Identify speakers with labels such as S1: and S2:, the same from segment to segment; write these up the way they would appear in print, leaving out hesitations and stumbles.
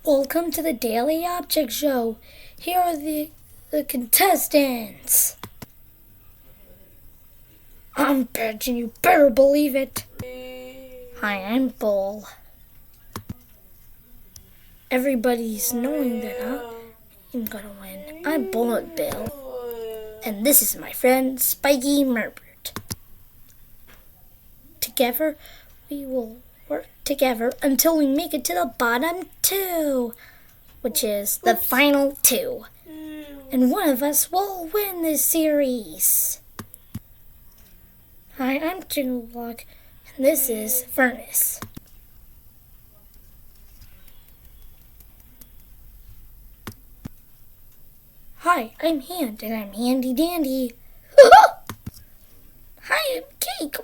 S1: Welcome to the Daily Object Show. Here are the contestants. I'm Badge and you better believe it. Hi, I'm Bull. Everybody's knowing that I'm gonna win. I'm Bullet Bill. And this is my friend Spiky Merbert. Together, we will work together until we make it to the bottom two, which is the final two. And one of us will win this series. Hi, I'm Jingle Block, and this is Furnace. Hi, I'm Hand, and I'm Handy Dandy. Hi, I'm Cake.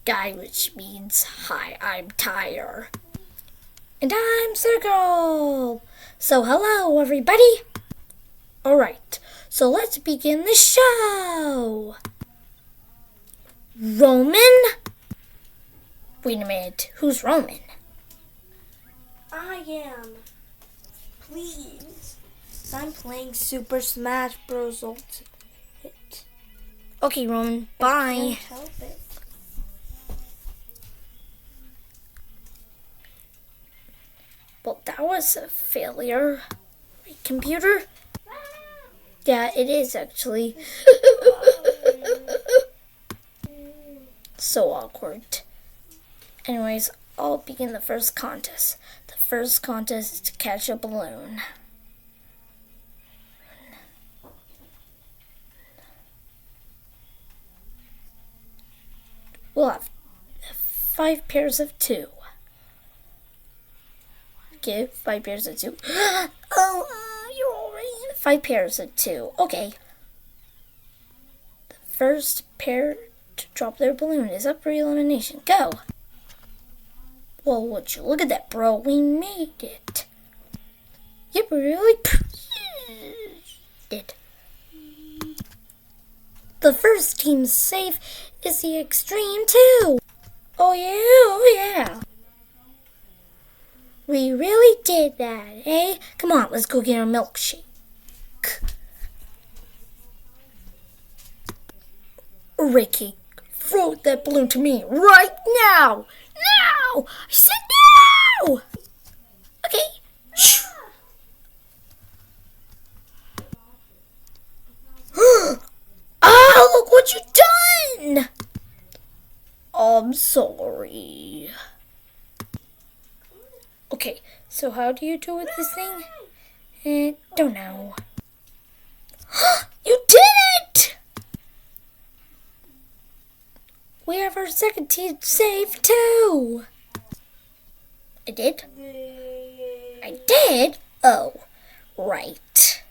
S1: Guy, which means hi, I'm Tire. And I'm Circle. So hello, everybody. Alright, so let's begin the show. Roman? Wait a minute, who's Roman?
S2: I am. Please. I'm playing Super Smash Bros. Ultimate.
S1: Okay, Roman, bye.
S2: I can't help it.
S1: Well, that was a failure. Right, computer? Yeah, it is actually. So awkward. Anyways, I'll begin the first contest. The first contest is to catch a balloon. We'll have 5 pairs of 2. Okay, 5 pairs of 2. You're already in 5 pairs of 2. Okay. The first pair to drop their balloon is up for elimination. Go! Well, would you look at that, bro? We made it. Yep, we really did. The first team safe is the Extreme 2. Oh yeah. We really did that, eh? Come on, let's go get a milkshake. Ricky, throw that balloon to me right now! Now! I said now! Okay. Shh. Oh, look what you done! I'm sorry. Okay, so how do you do with this thing? Don't know. You did it! We have our second team safe too. I did? I did? Oh, right.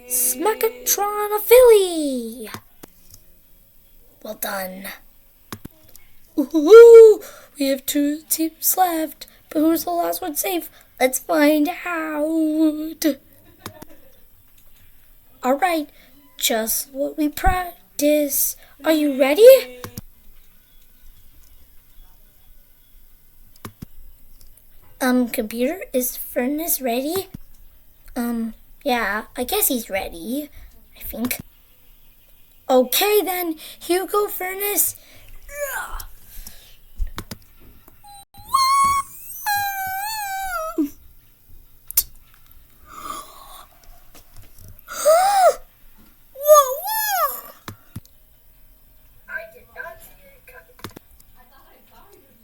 S1: Smackatron Philly. Well done. Woohoo! We have 2 teams left. But who's the last one safe? Let's find out. Alright, just what we practice. Are you ready? Computer, is Furnace ready? Yeah, I guess he's ready. I think. Okay then, here you go, Furnace.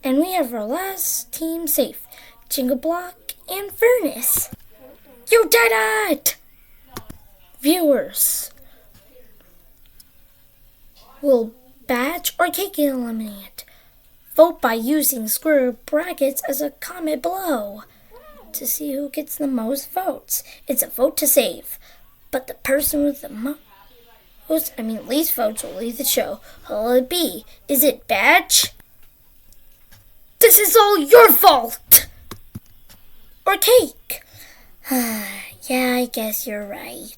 S1: And we have our last team safe, Jingle Block and Furnace. You did it! Viewers, will Badge or Cake get eliminated? Vote by using square brackets as a comment below to see who gets the most votes. It's a vote to save, but the person with the least votes will leave the show. Who will it be? Is it Badge? This is all your fault! Or Cake? Yeah, I guess you're right.